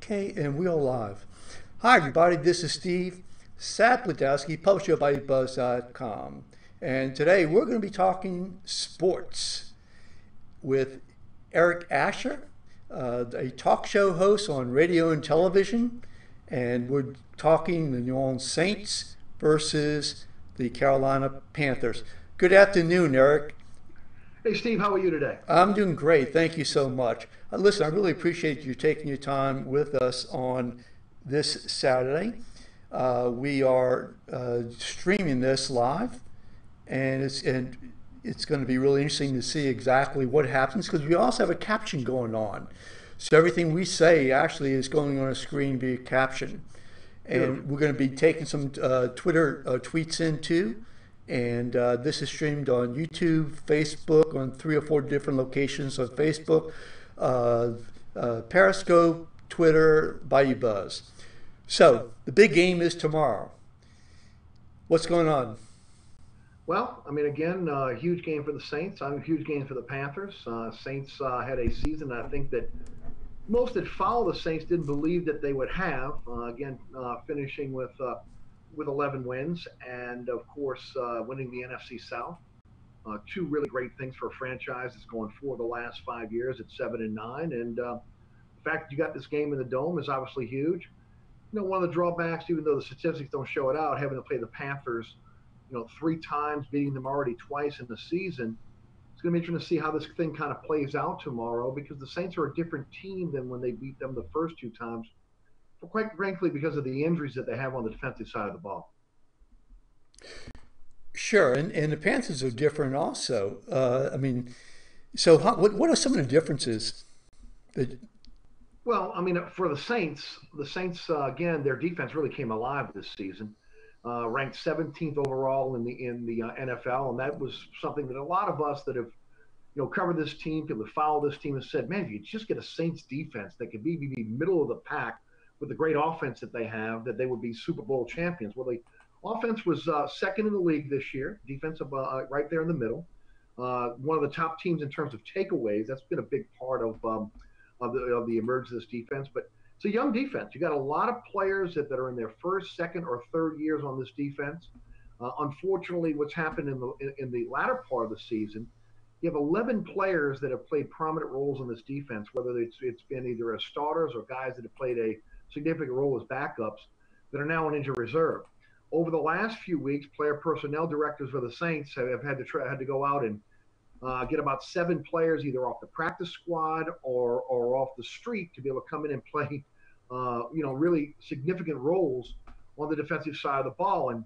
Okay, and we are live. Hi, everybody. This is Steve Sabludowsky, publisher of Buzz.com. And today we're going to be talking sports with Eric Asher, a talk show host on radio and television. And we're talking the New Orleans Saints versus the Carolina Panthers. Good afternoon, Eric. Hey, Steve, how are you today? I'm doing great. Thank you so much. Listen, I really appreciate you taking your time with us on this Saturday. We are streaming this live, and it's going to be really interesting to see exactly what happens because we also have a caption going on. So everything we say actually is going on a screen via caption. And we're going to be taking some Twitter tweets in too. And this is streamed on YouTube, Facebook, on 3 or 4 different locations on Facebook, Periscope, Twitter, Bayou Buzz. So the big game is tomorrow. What's going on? Well, I mean, again, a huge game for the Saints. A huge game for the Panthers. Saints had a season I think that most that follow the Saints didn't believe that they would have. Finishing with 11 wins and, of course, winning the NFC South. 2 really great things for a franchise that's going for the last 5 years at 7-9. And the fact that you got this game in the Dome is obviously huge. You know, one of the drawbacks, even though the statistics don't show it out, having to play the Panthers, 3 times, beating them already twice in the season, it's going to be interesting to see how this thing kind of plays out tomorrow because the Saints are a different team than when they beat them the first 2 times. Quite frankly, because of the injuries that they have on the defensive side of the ball. Sure, and the Panthers are different also. So what are some of the differences? Well, I mean, for the Saints, again, their defense really came alive this season. Ranked 17th overall in the NFL, and that was something that a lot of us that have covered this team, people that follow this team, have said, man, if you just get a Saints defense that could be middle of the pack with the great offense that they have, that they would be Super Bowl champions. Well, the offense was second in the league this year, defensive right there in the middle. One of the top teams in terms of takeaways. That's been a big part of the emergence of this defense. But it's a young defense. You got a lot of players that are in their first, second, or third years on this defense. Unfortunately, what's happened in the latter part of the season, you have 11 players that have played prominent roles in this defense, whether it's been either as starters or guys that have played a significant role as backups that are now on injured reserve. Over the last few weeks, player personnel directors for the Saints have had to go out and get about 7 players either off the practice squad or off the street to be able to come in and play, really significant roles on the defensive side of the ball. And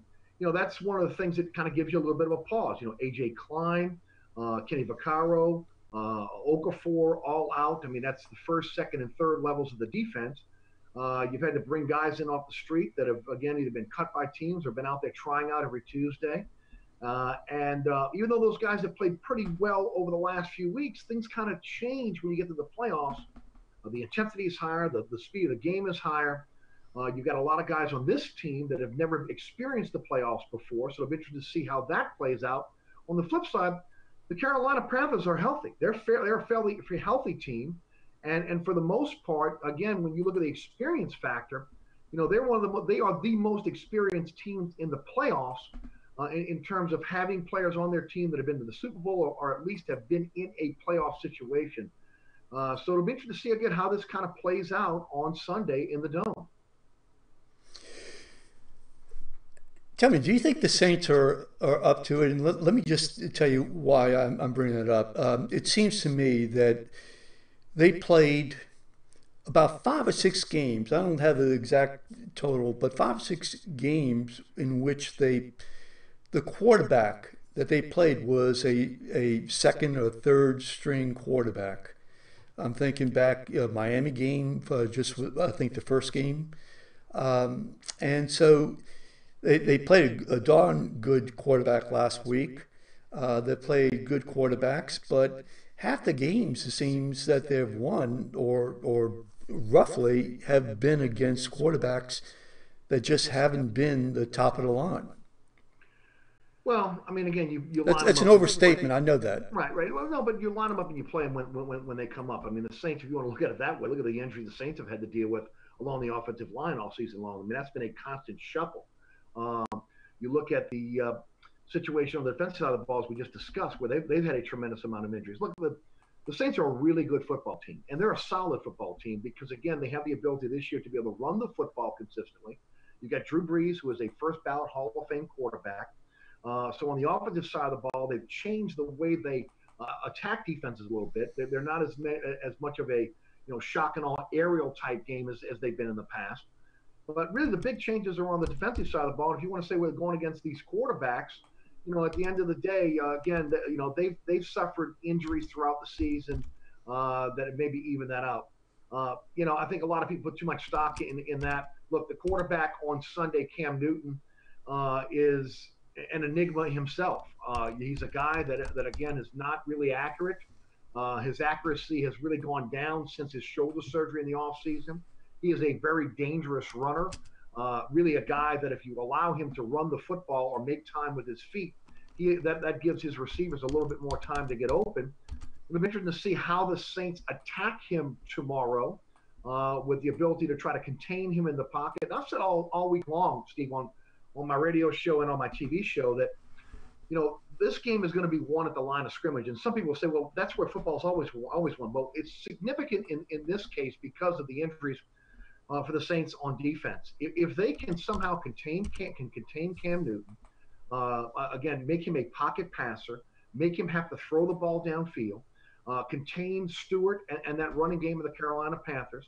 that's one of the things that kind of gives you a little bit of a pause. AJ Klein, Kenny Vaccaro, Okafor, all out. I mean, that's the first, second, and third levels of the defense. You've had to bring guys in off the street that have, again, either been cut by teams or been out there trying out every Tuesday. And even though those guys have played pretty well over the last few weeks, things kind of change when you get to the playoffs. The intensity is higher. The speed of the game is higher. You've got a lot of guys on this team that have never experienced the playoffs before, so it'll be interesting to see how that plays out. On the flip side, the Carolina Panthers are healthy. They're a fairly healthy team. And for the most part, again, when you look at the experience factor, they are the most experienced teams in the playoffs in terms of having players on their team that have been to the Super Bowl or at least have been in a playoff situation. So it'll be interesting to see again how this kind of plays out on Sunday in the Dome. Tell me, do you think the Saints are up to it? And let me just tell you why I'm bringing it up. It seems to me that they played about 5 or 6 games. I don't have the exact total, but 5 or 6 games in which the quarterback that they played was a second or third string quarterback. I'm thinking back, Miami game, I think the first game. And so they played a darn good quarterback last week. They played good quarterbacks, but half the games it seems that they've won or roughly have been against quarterbacks that just haven't been the top of the line. Well, I mean, again, you line That's them an up overstatement. I know that. right. Well, no, but you line them up and you play them when they come up. I mean, the Saints, if you want to look at it that way, look at the injury the Saints have had to deal with along the offensive line all season long. I mean, that's been a constant shuffle. Um, you look at the situation on the defensive side of the ball, as we just discussed, where they've had a tremendous amount of injuries. Look, the Saints are a really good football team, and they're a solid football team because, again, they have the ability this year to be able to run the football consistently. You got Drew Brees, who is a first ballot Hall of Fame quarterback. So on the offensive side of the ball, they've changed the way they attack defenses a little bit. They're not as much of a shock and awe aerial type game as they've been in the past. But really, the big changes are on the defensive side of the ball. If you want to say we're going against these quarterbacks, at the end of the day, again, they've suffered injuries throughout the season that maybe even that out. I think a lot of people put too much stock in that. Look, the quarterback on Sunday, Cam Newton, is an enigma himself. He's a guy that again is not really accurate. His accuracy has really gone down since his shoulder surgery in the offseason. He is a very dangerous runner. Really a guy that if you allow him to run the football or make time with his feet, that gives his receivers a little bit more time to get open. It'll be interesting to see how the Saints attack him tomorrow with the ability to try to contain him in the pocket. And I've said all week long, Steve, on my radio show and on my TV show that, this game is going to be won at the line of scrimmage. And some people say, well, that's where football's always won. Well, it's significant in this case because of the injuries for the Saints on defense. If they can somehow contain Cam Newton, again, make him a pocket passer, make him have to throw the ball downfield, contain Stewart and that running game of the Carolina Panthers,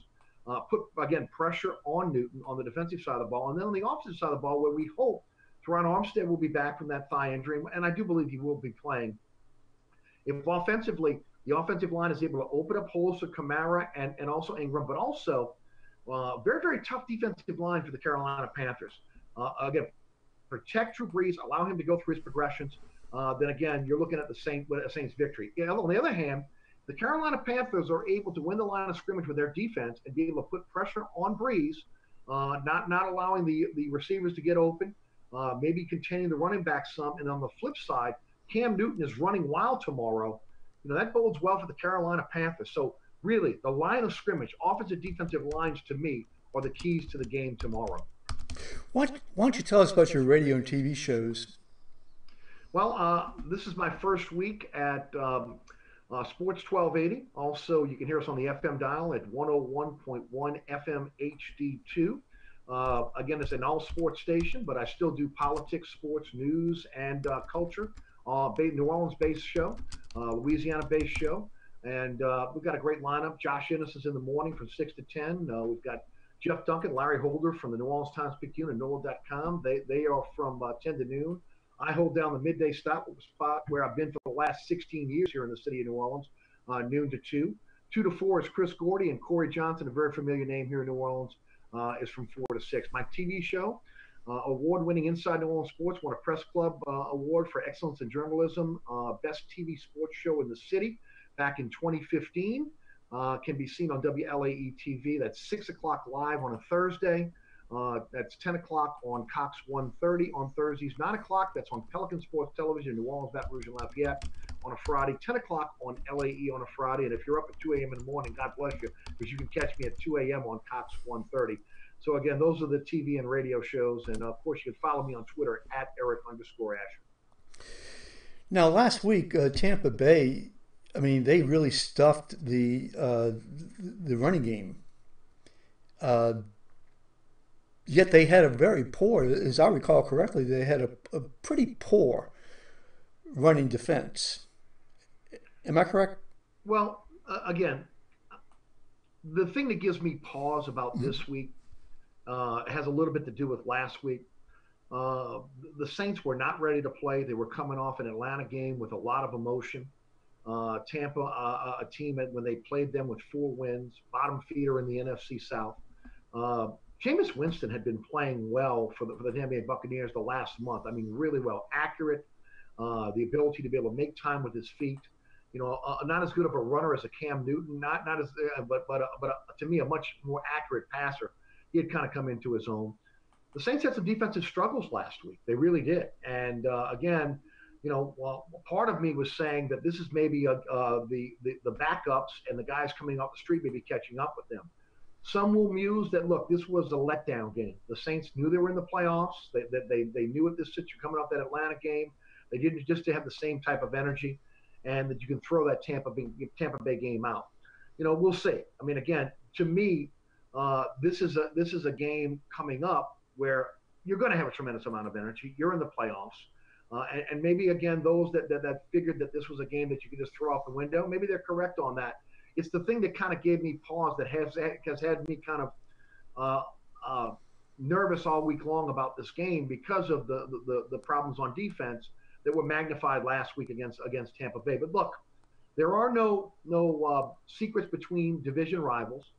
put, again, pressure on Newton on the defensive side of the ball. And then on the offensive side of the ball, where we hope Teron Armstead will be back from that thigh injury, and I do believe he will be playing. If offensively, the offensive line is able to open up holes for Kamara and also Ingram, but also very, very tough defensive line for the Carolina Panthers. Again, protect Drew Brees, allow him to go through his progressions. Then again, you're looking at the Saints victory. On the other hand, the Carolina Panthers are able to win the line of scrimmage with their defense and be able to put pressure on Brees, not allowing the receivers to get open, maybe containing the running back some. And on the flip side, Cam Newton is running wild tomorrow. That bodes well for the Carolina Panthers. So really, the line of scrimmage, offensive, defensive lines, to me, are the keys to the game tomorrow. Why don't you tell us about your radio and TV shows? Well, this is my first week at Sports 1280. Also, you can hear us on the FM dial at 101.1 FM HD2. Again, it's an all-sports station, but I still do politics, sports, news, and culture. New Orleans-based show, Louisiana-based show. And we've got a great lineup. Josh Innes is in the morning from 6 to 10. We've got Jeff Duncan, Larry Holder from the New Orleans Times-Picayune and NOLA.com. They are from 10 to noon. I hold down the midday spot where I've been for the last 16 years here in the city of New Orleans, noon to 2. 2 to 4 is Chris Gordy, and Corey Johnson, a very familiar name here in New Orleans, is from 4 to 6. My TV show, award-winning Inside New Orleans Sports, won a Press Club award for excellence in journalism, best TV sports show in the city back in 2015. Can be seen on WLAE TV. That's 6 o'clock live on a Thursday. That's 10 o'clock on Cox 130 on Thursdays. 9 o'clock, that's on Pelican Sports Television, New Orleans, Baton Rouge, and Lafayette on a Friday. 10 o'clock on LAE on a Friday. And if you're up at 2 a.m. in the morning, God bless you, because you can catch me at 2 a.m. on Cox 130. So, again, those are the TV and radio shows. And, of course, you can follow me on Twitter at Eric_Asher. Now, last week, Tampa Bay, they really stuffed the running game. Yet they had a very poor, as I recall correctly, they had a pretty poor running defense. Am I correct? Well, again, the thing that gives me pause about this week has a little bit to do with last week. The Saints were not ready to play. They were coming off an Atlanta game with a lot of emotion. Tampa, a team when they played them with 4 wins, bottom feeder in the NFC South. Jameis Winston had been playing well for the Tampa Bay Buccaneers the last month. Really well, accurate, the ability to be able to make time with his feet. Not as good of a runner as a Cam Newton, not as, but to me a much more accurate passer. He had kind of come into his own. The Saints had some defensive struggles last week. They really did, and again. Part of me was saying that this is maybe the backups and the guys coming off the street maybe catching up with them. Some will muse that, look, this was a letdown game. The Saints knew they were in the playoffs. They knew at this situation coming off that Atlanta game. They didn't just to have the same type of energy, and that you can throw that Tampa Bay game out. We'll see. I mean, again, to me, this is a game coming up where you're going to have a tremendous amount of energy. You're in the playoffs. And maybe, again, those that figured that this was a game that you could just throw out the window, maybe they're correct on that. It's the thing that kind of gave me pause, that has had me kind of nervous all week long about this game, because of the problems on defense that were magnified last week against Tampa Bay. But look, there are no secrets between division rivals.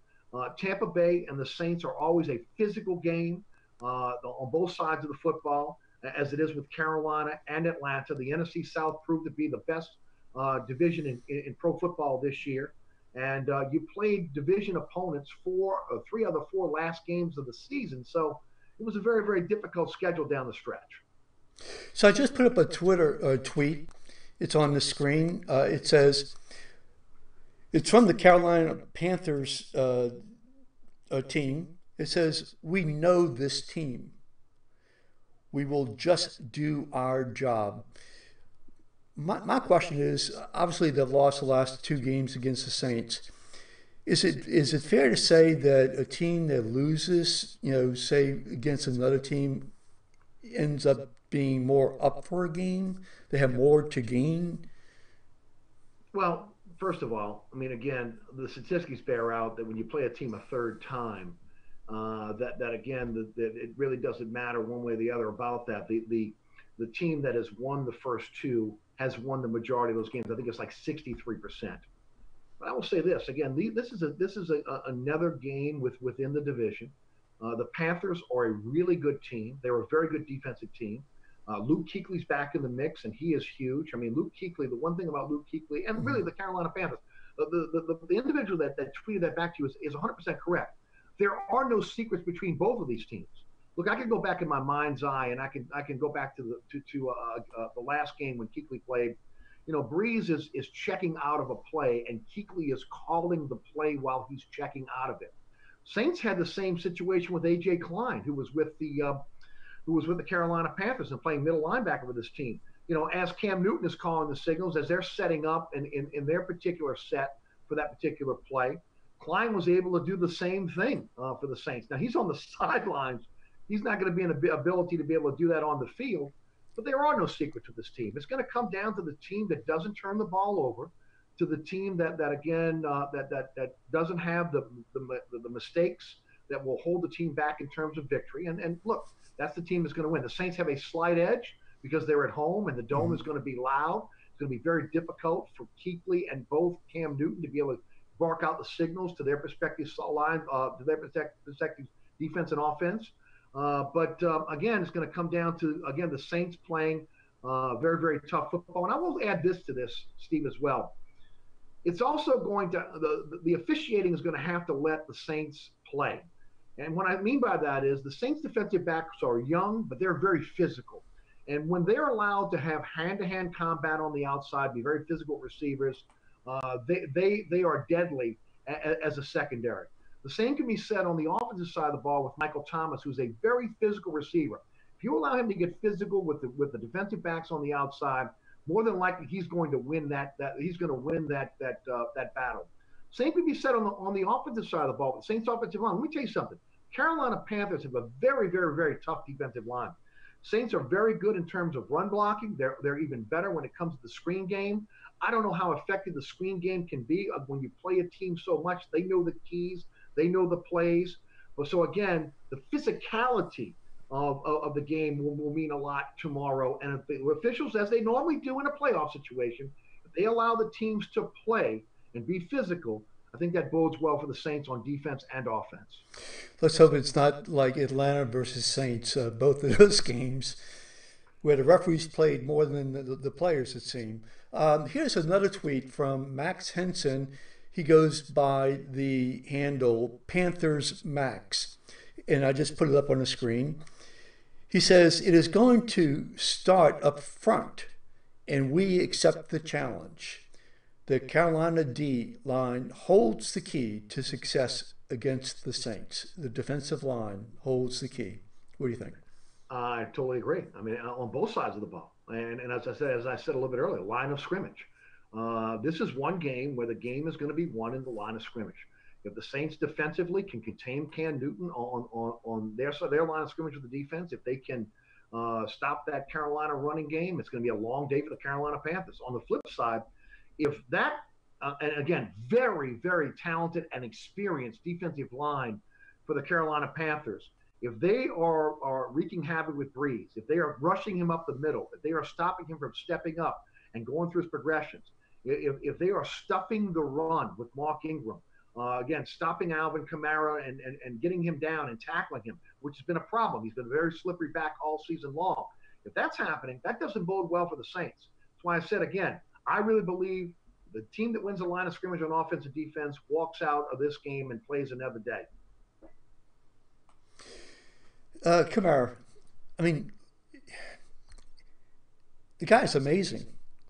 Tampa Bay and the Saints are always a physical game on both sides of the football, as it is with Carolina and Atlanta. The NFC South proved to be the best division in pro football this year. And you played division opponents 3 of the 4 last games of the season. So it was a very, very difficult schedule down the stretch. So I just put up a Twitter tweet. It's on the screen. It says, it's from the Carolina Panthers team. It says, "We know this team. We will just do our job." My question is, obviously they've lost the last 2 games against the Saints. Is it fair to say that a team that loses, say against another team, ends up being more up for a game? They have more to gain? Well, first of all, I mean, again, the statistics bear out that when you play a team a third time, that again, that it really doesn't matter one way or the other about that. The team that has won the first 2 has won the majority of those games. I think it's like 63%. But I will say this again: this is another game within the division. The Panthers are a really good team. They're a very good defensive team. Luke Kuechly's back in the mix, and he is huge. I mean, Luke Kuechly. The one thing about Luke Kuechly, and really the Carolina Panthers, the individual that tweeted that back to you is 100% correct. There are no secrets between both of these teams. Look, I can go back in my mind's eye, and I can go back to the last game when Kuechly played. Breeze is checking out of a play, and Kuechly is calling the play while he's checking out of it. Saints had the same situation with A.J. Klein, who was with the Carolina Panthers and playing middle linebacker with this team. As Cam Newton is calling the signals, as they're setting up in their particular set for that particular play, Klein was able to do the same thing for the Saints. Now, he's on the sidelines. He's not going to be in the ability to be able to do that on the field, but there are no secrets with this team. It's going to come down to the team that doesn't turn the ball over, to the team that doesn't have the mistakes that will hold the team back in terms of victory. And look, that's the team that's going to win. The Saints have a slight edge because they're at home, and the dome is going to be loud. It's going to be very difficult for Kuechly and both Cam Newton to be able to bark out the signals to their respective line, to their respective defense and offense. But again, it's going to come down to, again, the Saints playing very, very tough football. And I will add this to this, Steve, as well. It's also going to, the officiating is going to have to let the Saints play. And what I mean by that is the Saints defensive backs are young, but they're very physical. And when they're allowed to have hand-to-hand combat on the outside, be very physical receivers, they are deadly as a secondary. The same can be said on the offensive side of the ball with Michael Thomas, who's a very physical receiver. If you allow him to get physical with the defensive backs on the outside, more than likely he's going to win that battle. Same can be said on the offensive side of the ball, the Saints offensive line. Let me tell you something. Carolina Panthers have a very, very, very tough defensive line. Saints are very good in terms of run blocking. They're even better when it comes to the screen game. I don't know how effective the screen game can be when you play a team so much. They know the keys. They know the plays. So again, the physicality of the game will mean a lot tomorrow. And if the officials, as they normally do in a playoff situation, if they allow the teams to play and be physical, I think that bodes well for the Saints on defense and offense. Let's hope it's not like Atlanta versus Saints, both of those games, where the referees played more than the players, it seemed. Here's another tweet from Max Henson. He goes by the handle Panthers Max, and I just put it up on the screen. He says, "It is going to start up front, and we accept the challenge. The Carolina D line holds the key to success against the Saints. The defensive line holds the key. What do you think? I totally agree. I mean, on both sides of the ball, and as I said a little bit earlier, line of scrimmage. This is one game where the game is going to be won in the line of scrimmage. If the Saints defensively can contain Cam Newton on their line of scrimmage with the defense, if they can stop that Carolina running game, it's going to be a long day for the Carolina Panthers. On the flip side, if that and again, very, very talented and experienced defensive line for the Carolina Panthers. If they are wreaking havoc with Breeze, if they are rushing him up the middle, if they are stopping him from stepping up and going through his progressions, if they are stuffing the run with Mark Ingram, again, stopping Alvin Kamara and getting him down and tackling him, which has been a problem. He's been very slippery back all season long. If that's happening, that doesn't bode well for the Saints. That's why I said, again, I really believe the team that wins the line of scrimmage on offense and defense walks out of this game and plays another day. Kamara, I mean, the guy's amazing.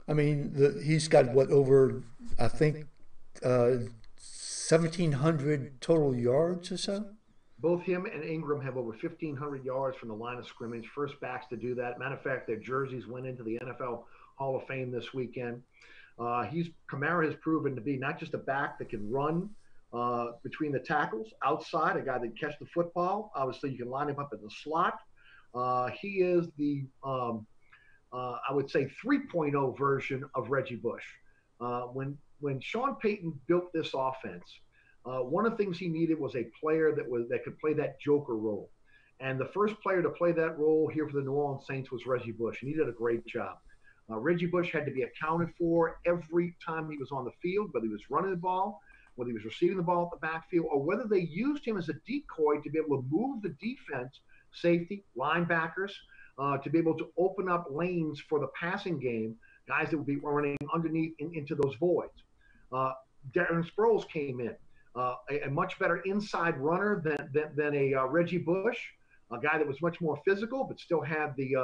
I mean, he's got what over, I think, 1,700 total yards or so. Both him and Ingram have over 1,500 yards from the line of scrimmage. First backs to do that. Matter of fact, their jerseys went into the NFL Hall of Fame this weekend. Kamara has proven to be not just a back that can run between the tackles, outside, a guy that can catch the football. Obviously, you can line him up in the slot. He is the, I would say, 3.0 version of Reggie Bush. When Sean Payton built this offense, one of the things he needed was a player that could play that joker role. And the first player to play that role here for the New Orleans Saints was Reggie Bush, and he did a great job. Reggie Bush had to be accounted for every time he was on the field, whether he was running the ball, whether he was receiving the ball at the backfield, or whether they used him as a decoy to be able to move the defense, safety, linebackers, to be able to open up lanes for the passing game, guys that would be running underneath into those voids. Darren Sproles came in, a much better inside runner than a Reggie Bush, a guy that was much more physical, but still had the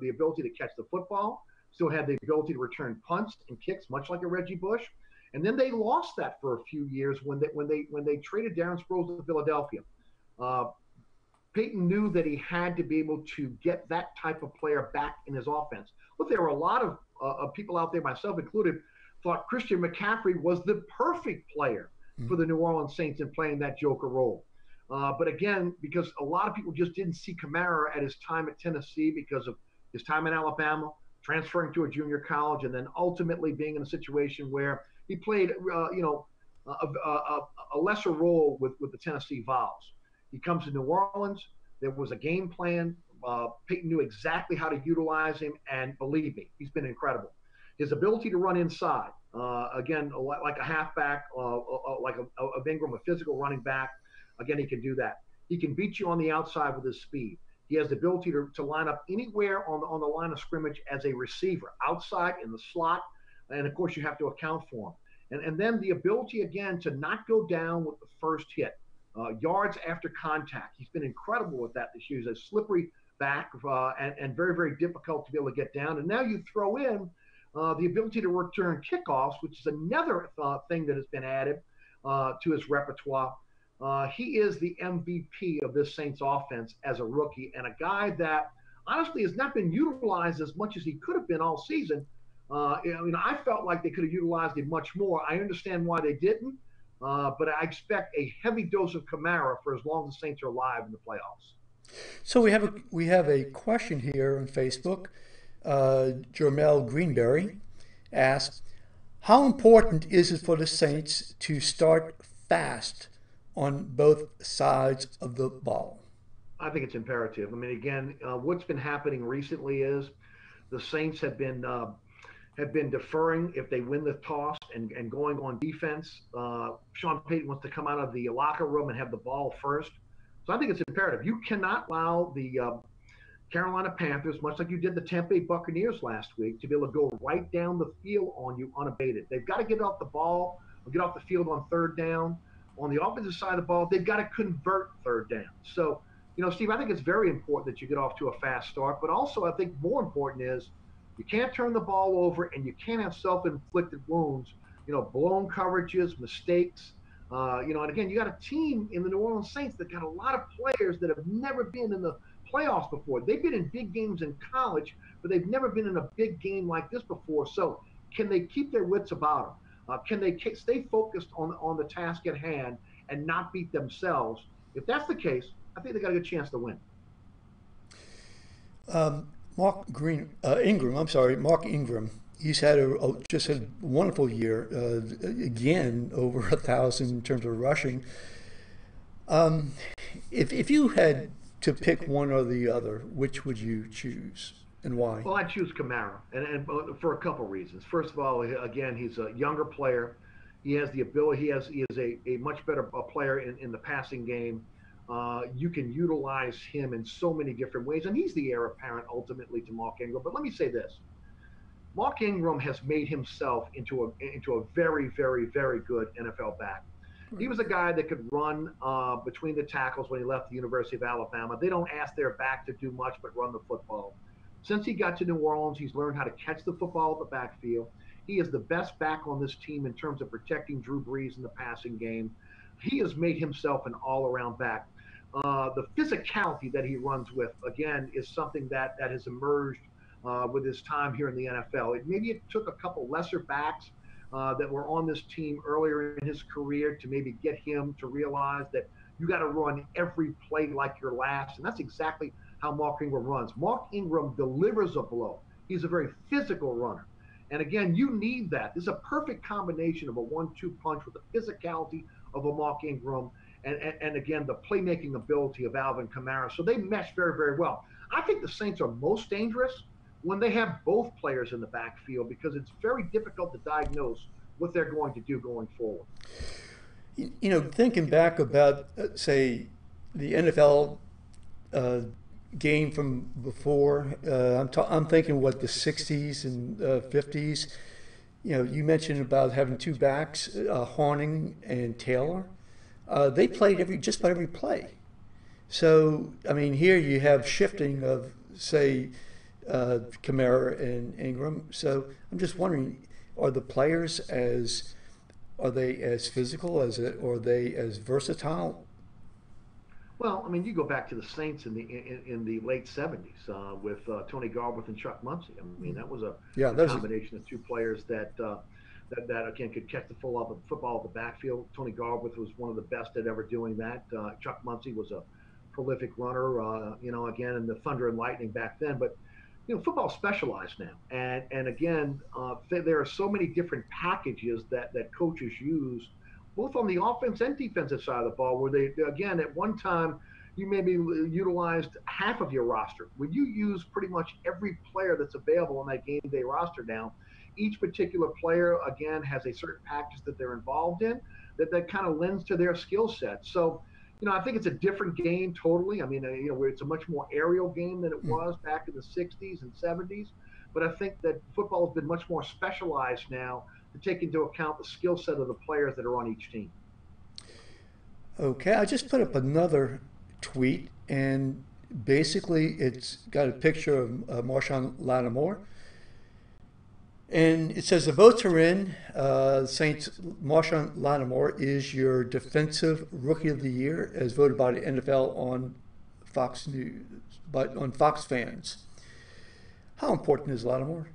ability to catch the football, still had the ability to return punts and kicks, much like a Reggie Bush. And then they lost that for a few years when they traded Darren Sproles to Philadelphia. Peyton knew that he had to be able to get that type of player back in his offense. But there were a lot of people out there, myself included, thought Christian McCaffrey was the perfect player for the New Orleans Saints in playing that joker role. But again, because a lot of people just didn't see Kamara at his time at Tennessee because of his time in Alabama, transferring to a junior college, and then ultimately being in a situation where he played, a lesser role with the Tennessee Vols. He comes to New Orleans. There was a game plan. Peyton knew exactly how to utilize him, and believe me, he's been incredible. His ability to run inside, again, like a halfback, like a Ingram, a physical running back, again, he can do that. He can beat you on the outside with his speed. He has the ability to line up anywhere on the line of scrimmage as a receiver, outside, in the slot, and of course you have to account for him. And then the ability, again, to not go down with the first hit, yards after contact. He's been incredible with that this year. He's a slippery back and very, very difficult to be able to get down. And now you throw in the ability to return kickoffs, which is another thing that has been added to his repertoire. He is the MVP of this Saints offense as a rookie, and a guy that honestly has not been utilized as much as he could have been all season. I felt like they could have utilized him much more. I understand why they didn't, but I expect a heavy dose of Kamara for as long as the Saints are alive in the playoffs. So we have a question here on Facebook. Jermel Greenberry asks, how important is it for the Saints to start fast on both sides of the ball? I think it's imperative. I mean, again, what's been happening recently is the Saints have been deferring if they win the toss and going on defense. Sean Payton wants to come out of the locker room and have the ball first. So I think it's imperative. You cannot allow the Carolina Panthers, much like you did the Tampa Bay Buccaneers last week, to be able to go right down the field on you unabated. They've got to get off the ball or get off the field on third down. On the offensive side of the ball, they've got to convert third down. So, Steve, I think it's very important that you get off to a fast start. But also, I think more important is you can't turn the ball over and you can't have self-inflicted wounds, blown coverages, mistakes. And again, you got a team in the New Orleans Saints that got a lot of players that have never been in the playoffs before. They've been in big games in college, but they've never been in a big game like this before. So, can they keep their wits about them? Can they stay focused on the task at hand and not beat themselves? If that's the case, I think they got a good chance to win. Ingram. I'm sorry, Mark Ingram. He's had just had a wonderful year. Again, over 1,000 in terms of rushing. If you had to pick one or the other, which would you choose and why? Well, I choose Kamara, and for a couple reasons. First of all, again, he's a younger player. He has the ability. He is a much better player in the passing game. You can utilize him in so many different ways, and he's the heir apparent ultimately to Mark Ingram. But let me say this: Mark Ingram has made himself into a very, very, very good NFL back. He was a guy that could run between the tackles when he left the University of Alabama. They don't ask their back to do much but run the football. Since he got to New Orleans, he's learned how to catch the football at the backfield. He is the best back on this team in terms of protecting Drew Brees in the passing game. He has made himself an all-around back. The physicality that he runs with, again, is something that has emerged with his time here in the NFL. Maybe it took a couple lesser backs that were on this team earlier in his career to maybe get him to realize that you got to run every play like your last. And that's exactly how Mark Ingram runs. Mark Ingram delivers a blow. He's a very physical runner. And again, you need that. This is a perfect combination of a 1-2 punch with the physicality of a Mark Ingram and again, the playmaking ability of Alvin Kamara. So they mesh very, very well. I think the Saints are most dangerous when they have both players in the backfield because it's very difficult to diagnose what they're going to do going forward. Thinking back about, say, the NFL uh, game from before, I'm thinking what the 60s and 50s. You mentioned about having two backs, Horning and Taylor. They played just about every play. So, I mean, here you have shifting of, say, Kamara and Ingram. So I'm just wondering, are the players are they as physical as it, or are they as versatile? Well, I mean, you go back to the Saints in the late '70s with Tony Garbutt and Chuck Muncie. I mean, that was Yeah, a those. combination of two players that again could catch the full of the football at the backfield. Tony Garbutt was one of the best at ever doing that. Chuck Muncie was a prolific runner. Again, in the Thunder and Lightning back then, but football specialized now, and again, there are so many different packages that coaches use, both on the offense and defensive side of the ball, where they again at one time you maybe utilized half of your roster. When you use pretty much every player that's available on that game day roster now, each particular player again has a certain package that they're involved in that kind of lends to their skill set. So I think it's a different game totally. I mean, where it's a much more aerial game than it was back in the 60s and 70s. But I think that football has been much more specialized now to take into account the skill set of the players that are on each team. Okay, I just put up another tweet, and basically it's got a picture of Marshawn Lattimore, and it says the votes are in. Saints Marshawn Lattimore is your defensive rookie of the year, as voted by the NFL on Fox News, but on Fox fans. How important is Lattimore?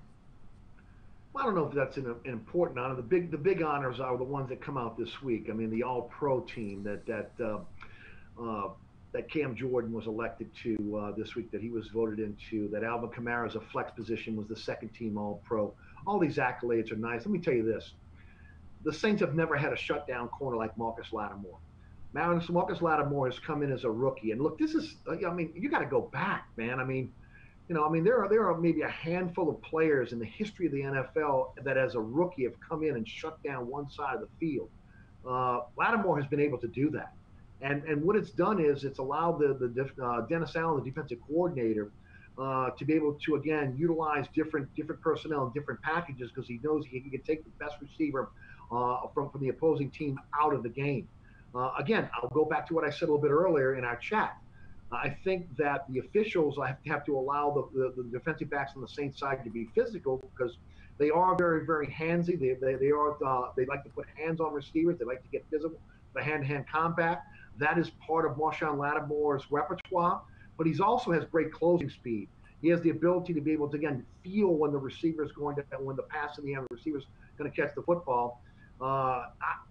Well, I don't know if that's an important honor. The big honors are the ones that come out this week. I mean, the All Pro team that Cam Jordan was elected to this week, that he was voted into, that Alvin Kamara's a flex position was the second team All Pro. All these accolades are nice. Let me tell you this: the Saints have never had a shutdown corner like Marcus Lattimore. Marcus Lattimore has come in as a rookie, and look, this is, I mean, you got to go back, man. I mean, there are maybe a handful of players in the history of the NFL that, as a rookie, have come in and shut down one side of the field. Lattimore has been able to do that, and what it's done is it's allowed the Dennis Allen, the defensive coordinator, to be able to again utilize different personnel and different packages because he knows he can take the best receiver from the opposing team out of the game. Again, I'll go back to what I said a little bit earlier in our chat. I think that the officials have to allow the defensive backs on the Saints side to be physical because they are very, very handsy. They like to put hands on receivers. They like to get the hand-to-hand combat. That is part of Marshawn Lattimore's repertoire, but he also has great closing speed. He has the ability to be able to, again, feel when the receiver is going to, when the pass in the end, the receiver's going to catch the football.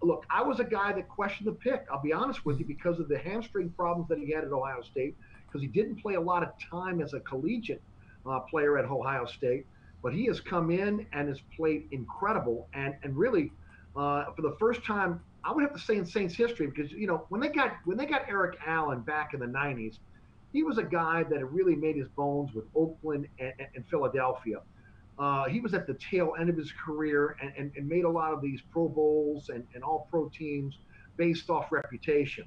Look, I was a guy that questioned the pick. I'll be honest with you, because of the hamstring problems that he had at Ohio State, because he didn't play a lot of time as a collegiate player at Ohio State. But he has come in and has played incredible, and really for the first time, I would have to say in Saints history, because when they got Eric Allen back in the '90s, he was a guy that had really made his bones with Oakland and Philadelphia. He was at the tail end of his career and made a lot of these Pro Bowls and all pro teams based off reputation.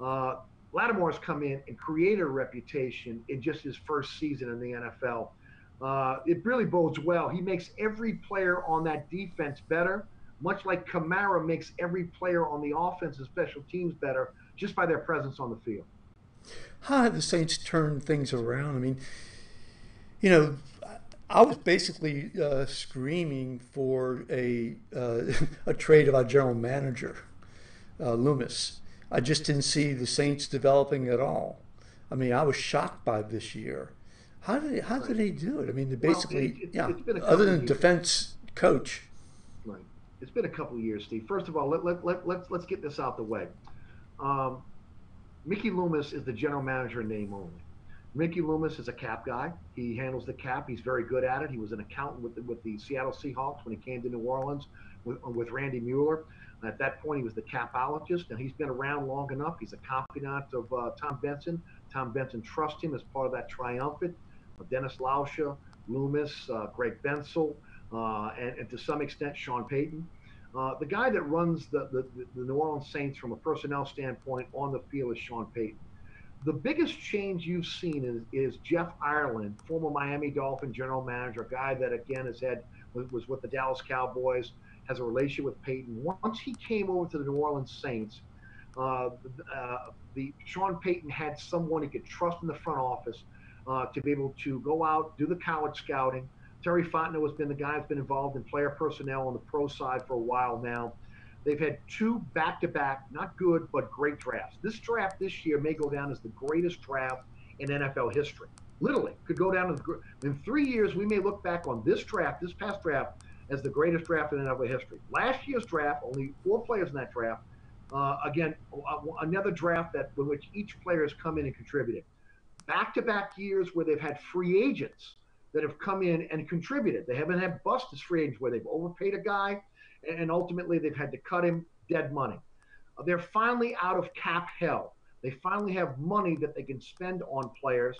Uh, Lattimore's come in and created a reputation in just his first season in the NFL. It really bodes well. He makes every player on that defense better, much like Kamara makes every player on the offense and special teams better just by their presence on the field. How have the Saints turned things around? I mean, you know, I was basically screaming for a trade of our general manager, Loomis. I just didn't see the Saints developing at all. I mean, I was shocked by this year. How did they do it? I mean, they Well, basically, yeah, it's been a other couple of than years. defense coach. Right. It's been a couple of years, Steve. First of all, let's get this out the way. Um, Mickey Loomis is the general manager in name only. Mickey Loomis is a cap guy. He handles the cap. He's very good at it. He was an accountant with the Seattle Seahawks when he came to New Orleans with Randy Mueller. At that point, he was the capologist, and he's been around long enough. He's a confidant of Tom Benson. Tom Benson trusts him as part of that triumvirate. Dennis Lauscha, Loomis, Greg Bensel, and to some extent Sean Payton. The guy that runs the New Orleans Saints from a personnel standpoint on the field is Sean Payton. The biggest change you've seen is Jeff Ireland, former Miami Dolphin general manager, a guy that again was with the Dallas Cowboys, has a relationship with Peyton. Once he came over to the New Orleans Saints, uh, the Sean Payton had someone he could trust in the front office to be able to go out, do the college scouting. Terry Fontenot has been the guy who's been involved in player personnel on the pro side for a while now. They've had two back-to-back, not good, but great drafts. This draft this year may go down as the greatest draft in NFL history. Literally, could go down as in 3 years. We may look back on this draft, this past draft, as the greatest draft in NFL history. Last year's draft, only 4 players in that draft. Again, another draft that in which each player has come in and contributed. Back-to-back years where they've had free agents that have come in and contributed. They haven't had bust as free agents where they've overpaid a guy and ultimately they've had to cut him dead money. They're finally out of cap hell. They finally have money that they can spend on players.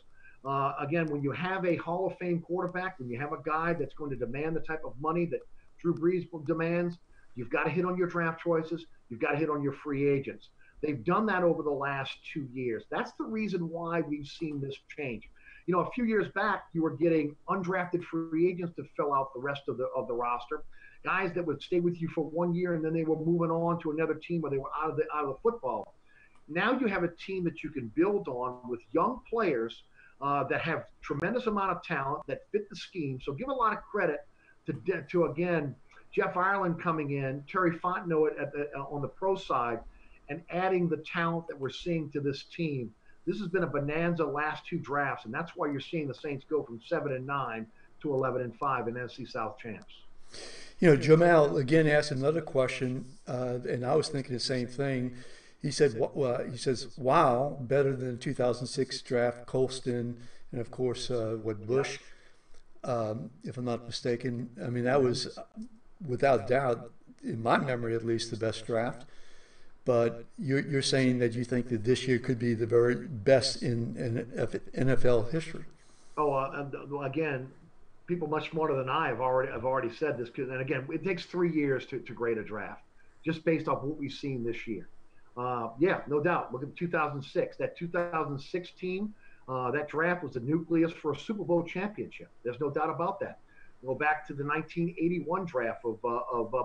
Again, when you have a Hall of Fame quarterback, when you have a guy that's going to demand the type of money that Drew Brees demands, you've got to hit on your draft choices. You've got to hit on your free agents. They've done that over the last 2 years. That's the reason why we've seen this change. A few years back, you were getting undrafted free agents to fill out the rest of the roster, guys that would stay with you for 1 year and then they were moving on to another team or they were out of the football. Now you have a team that you can build on with young players that have tremendous amount of talent that fit the scheme. So give a lot of credit to again Jeff Ireland coming in, Terry Fontenot on the pro side, and adding the talent that we're seeing to this team. This has been a bonanza last 2 drafts, and that's why you're seeing the Saints go from 7-9 to 11-5 in NFC South champs. Jamal again asked another question, and I was thinking the same thing. He said, well, he says, wow, better than the 2006 draft, Colston, and of course, Bush, if I'm not mistaken. I mean, that was without doubt, in my memory at least, the best draft. But you're saying that you think that this year could be the very best in NFL history. Oh, again, people much smarter than I have already said this. And again, it takes 3 years to grade a draft, just based off what we've seen this year. Yeah, no doubt. Look at 2006. That 2006 team, that draft was the nucleus for a Super Bowl championship. There's no doubt about that. Go back to the 1981 draft of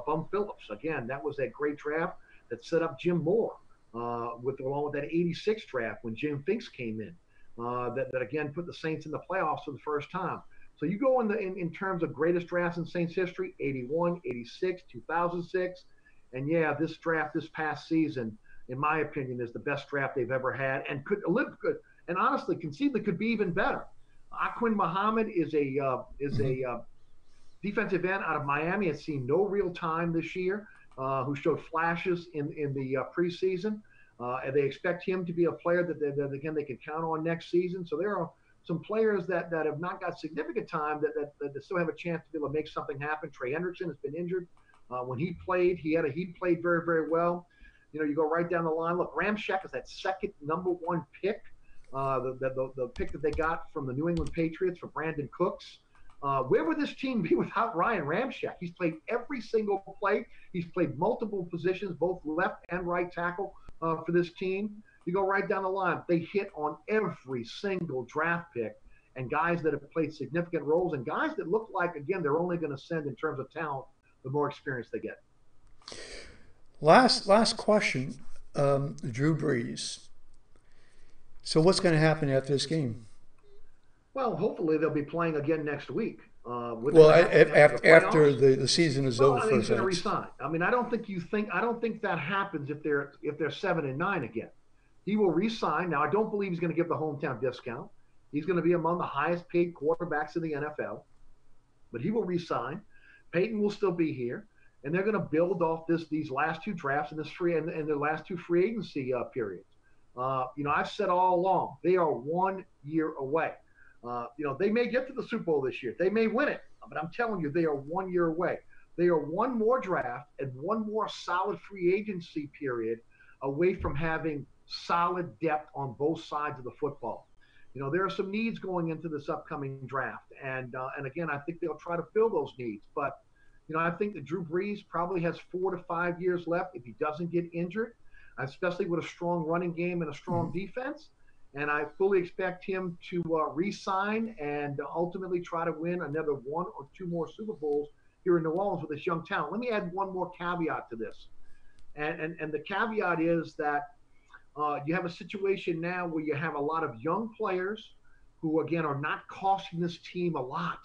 Bum Phillips. Again, that was that great draft that set up Jim Moore along with that 86 draft when Jim Finks came in. That again put the Saints in the playoffs for the first time. So you go in terms of greatest drafts in Saints history, 81, 86, 2006. And yeah, this draft this past season, in my opinion, is the best draft they've ever had, and could live good, and honestly, conceivably could be even better. Aquin Muhammad is a defensive end out of Miami. Has seen no real time this year, who showed flashes in the preseason. And they expect him to be a player that again they can count on next season. So there are some players that have not got significant time that still have a chance to be able to make something happen. Trey Hendrickson has been injured. When he played, he played very, very well. You go right down the line. Look, Ramczyk is that second number one pick, the pick that they got from the New England Patriots for Brandon Cooks. Where would this team be without Ryan Ramczyk? He's played every single play. He's played multiple positions, both left and right tackle for this team. You go right down the line. They hit on every single draft pick, and guys that have played significant roles, and guys that look like, again, they're only going to send in terms of talent the more experience they get. Last question, Drew Brees. So what's going to happen after this game? Well, hopefully they'll be playing again next week. Well, after the season is over, I think he's going to resign. I mean, I don't think that happens if they're 7-9 again. He will resign. Now, I don't believe he's going to give the hometown discount. He's going to be among the highest paid quarterbacks in the NFL, but he will resign. Peyton will still be here, and they're going to build off these last two drafts and their last two free agency periods. I've said all along they are 1 year away. They may get to the Super Bowl this year. They may win it, but I'm telling you, they are 1 year away. They are one more draft and one more solid free agency period away from having solid depth on both sides of the football. There are some needs going into this upcoming draft, and again, I think they'll try to fill those needs. But I think that Drew Brees probably has 4 to 5 years left if he doesn't get injured, especially with a strong running game and a strong defense. And I fully expect him to re-sign and ultimately try to win another 1 or 2 more Super Bowls here in New Orleans with this young talent. Let me add one more caveat to this. And the caveat is that you have a situation now where you have a lot of young players who, again, are not costing this team a lot.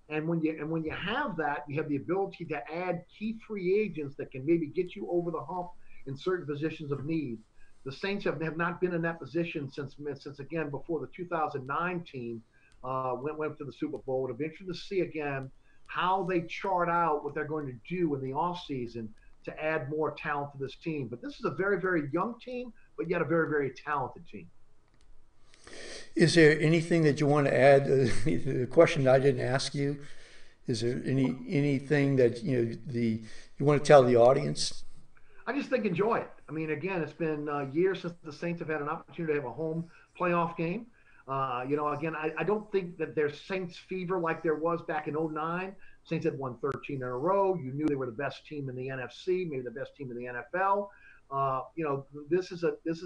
And when you have that, you have the ability to add key free agents that can maybe get you over the hump in certain positions of need. The Saints have not been in that position since again, before the 2009 team went to the Super Bowl. It'll be interesting to see again how they chart out what they're going to do in the offseason to add more talent to this team. But this is a very, very young team, but yet a very, very talented team. Is there anything that you want to add? The question I didn't ask you. Is there anything that you want to tell the audience? I just think enjoy it. I mean, again, it's been years since the Saints have had an opportunity to have a home playoff game. Again, I don't think that there's Saints fever like there was back in 2009. Saints had won 13 in a row. You knew they were the best team in the NFC, maybe the best team in the NFL. This is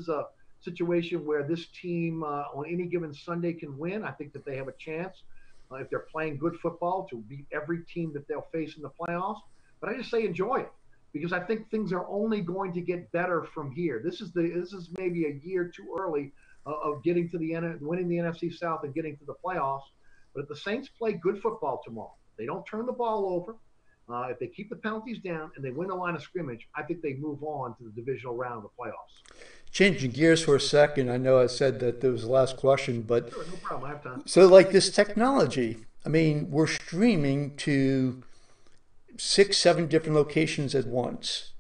a situation where this team on any given Sunday can win. I think that they have a chance if they're playing good football to beat every team that they'll face in the playoffs. But I just say enjoy it, because I think things are only going to get better from here. This is maybe a year too early of getting to winning the NFC South and getting to the playoffs. But if the Saints play good football tomorrow, they don't turn the ball over, if they keep the penalties down and they win the line of scrimmage, I think they move on to the divisional round of the playoffs. Changing gears for a second, I know I said that was the last question, but sure, no problem. I have time. So, like this technology, I mean, we're streaming to 6, 7 different locations at once,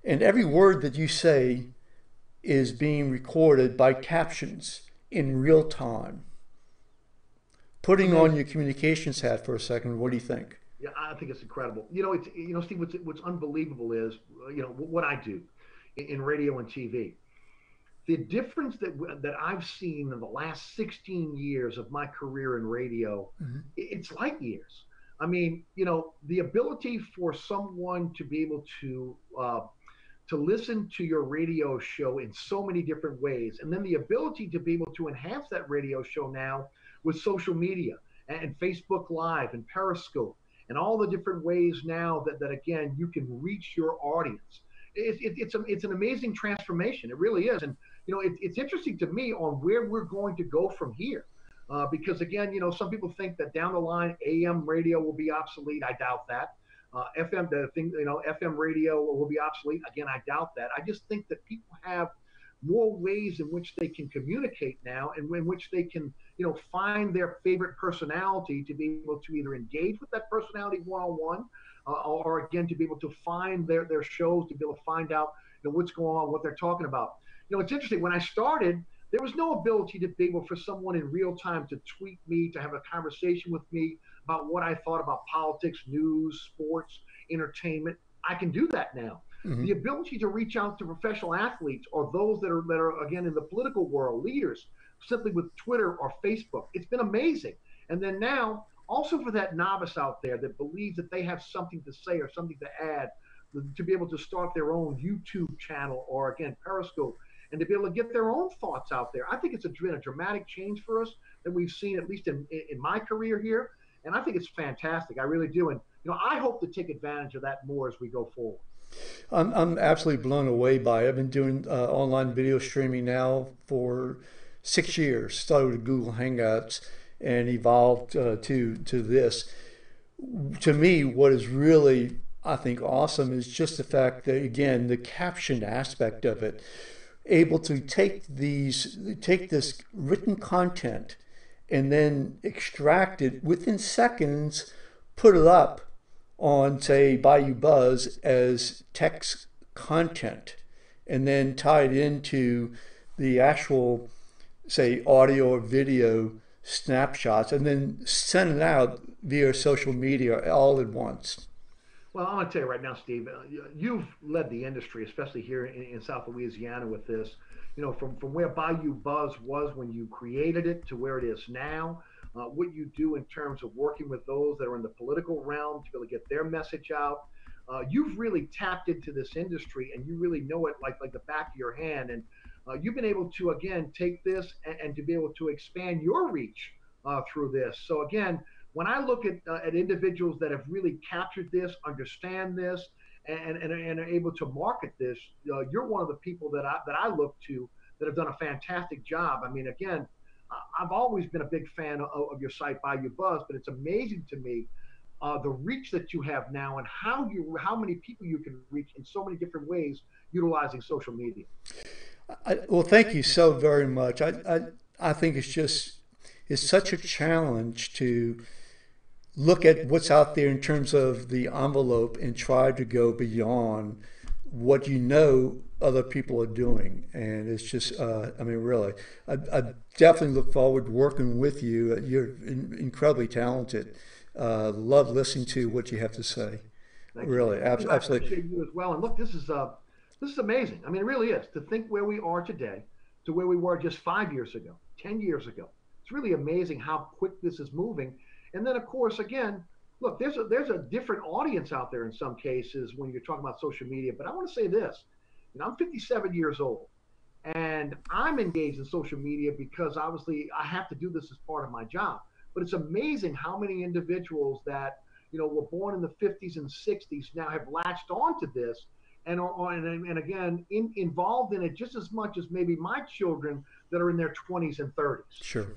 and every word that you say is being recorded by captions in real time. Putting on your communications hat for a second, what do you think? Yeah, I think it's incredible. Steve, what's unbelievable is, what I do in radio and TV. The difference that I've seen in the last 16 years of my career in radio, it's light years. I mean, the ability for someone to be able to listen to your radio show in so many different ways, and then the ability to be able to enhance that radio show now with social media and Facebook Live and Periscope and all the different ways now that again you can reach your audience. It's an amazing transformation. It really is, and it's interesting to me on where we're going to go from here. Because again, some people think that down the line AM radio will be obsolete. I doubt that. FM, the thing, FM radio will be obsolete. Again, I doubt that. I just think that people have more ways in which they can communicate now, and in which they can, find their favorite personality to be able to either engage with that personality one on one, or again to be able to find their shows, to be able to find out what's going on, what they're talking about. It's interesting. When I started, there was no ability to be able for someone in real time to tweet me, to have a conversation with me about what I thought about politics, news, sports, entertainment. I can do that now. Hmm. The ability to reach out to professional athletes or those that are again in the political world, leaders, simply with Twitter or Facebook. It's been amazing. And then now, also for that novice out there that believes that they have something to say or something to add, to be able to start their own YouTube channel or again Periscope, and to be able to get their own thoughts out there. I think it's been a dramatic change for us that we've seen, at least in my career here. And I think it's fantastic. I really do. And, I hope to take advantage of that more as we go forward. I'm absolutely blown away by it. I've been doing online video streaming now for 6 years. Started with Google Hangouts and evolved to this. To me, what is really, I think, awesome is just the fact that, again, the caption aspect of it, able to take this written content and then extract it within seconds, put it up on, say, Bayou Buzz as text content, and then tie it into the actual, say, audio or video snapshots, and then send it out via social media all at once. Well, I'm going to tell you right now, Steve, you've led the industry, especially here in South Louisiana with this. From where Bayou Buzz was when you created it to where it is now, what you do in terms of working with those that are in the political realm to be able to get their message out. You've really tapped into this industry, and you really know it like the back of your hand. And you've been able to, again, take this and to be able to expand your reach through this. So, again, when I look at individuals that have really captured this, understand this, and are able to market this, you're one of the people that I look to that have done a fantastic job. I mean, again, I've always been a big fan of your site, Bayou Buzz, but it's amazing to me the reach that you have now, and how many people you can reach in so many different ways utilizing social media. Well, thank you so very much. I think it's such a challenge to look at what's out there in terms of the envelope and try to go beyond what other people are doing. And it's just, I mean, really, I definitely look forward to working with you. You're incredibly talented. Love listening to what you have to say. Thank you. Really, I absolutely. appreciate you as well. And look, this is amazing. I mean, it really is. To think where we are today to where we were just 5 years ago, 10 years ago. It's really amazing how quick this is moving. And then, of course, again, look, there's a different audience out there in some cases when you're talking about social media. But I want to say this. I'm 57 years old, and I'm engaged in social media because obviously I have to do this as part of my job. But it's amazing how many individuals that were born in the 50s and 60s now have latched onto this and and again involved in it just as much as maybe my children that are in their 20s and 30s. Sure,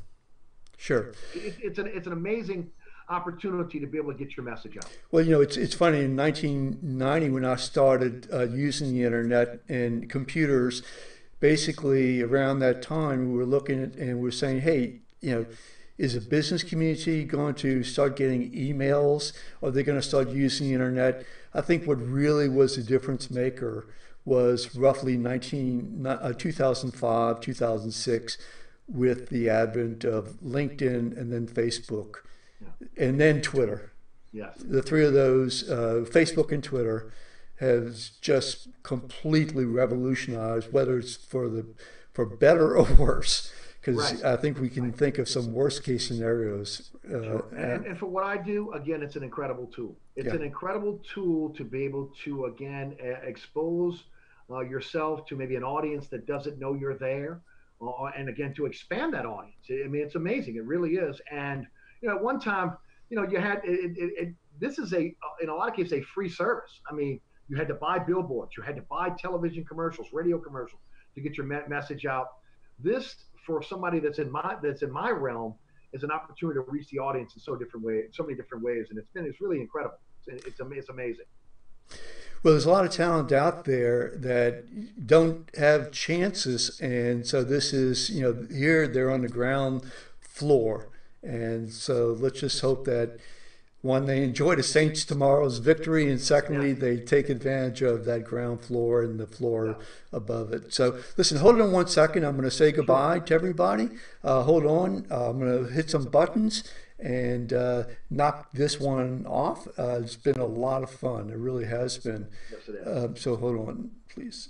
sure. It's an amazing opportunity to be able to get your message out. Well, it's funny. In 1990, when I started using the internet and computers, basically around that time, we were looking at and we were saying, hey, is the business community going to start getting emails? Are they going to start using the internet? I think what really was the difference maker was roughly 2005, 2006, with the advent of LinkedIn and then Facebook and then Twitter. Yes. The three of those, Facebook and Twitter, has just completely revolutionized, whether it's for better or worse. Because Right. I think we can think of some worst case scenarios. Sure. And for what I do, again, it's an incredible tool. It's Yeah, an incredible tool to be able to, again, expose yourself to maybe an audience that doesn't know you're there. And again, to expand that audience. I mean, it's amazing. It really is. And, at one time, you had this is in a lot of cases, a free service. I mean, you had to buy billboards, you had to buy television commercials, radio commercials to get your message out. This, for somebody that's in my realm, is an opportunity to reach the audience in so many different ways, and it's really incredible. It's amazing. Well, there's a lot of talent out there that don't have chances, and so this is, here they're on the ground floor, and so let's just hope that one, they enjoy the Saints tomorrow's victory, and Yeah, secondly, they take advantage of that ground floor and the floor yeah, above it. So, listen, hold on one second. I'm going to say sure. goodbye to everybody. Hold on. I'm going to hit some buttons and knock this one off. It's been a lot of fun. It really has been. Yes, it is. So, hold on, please.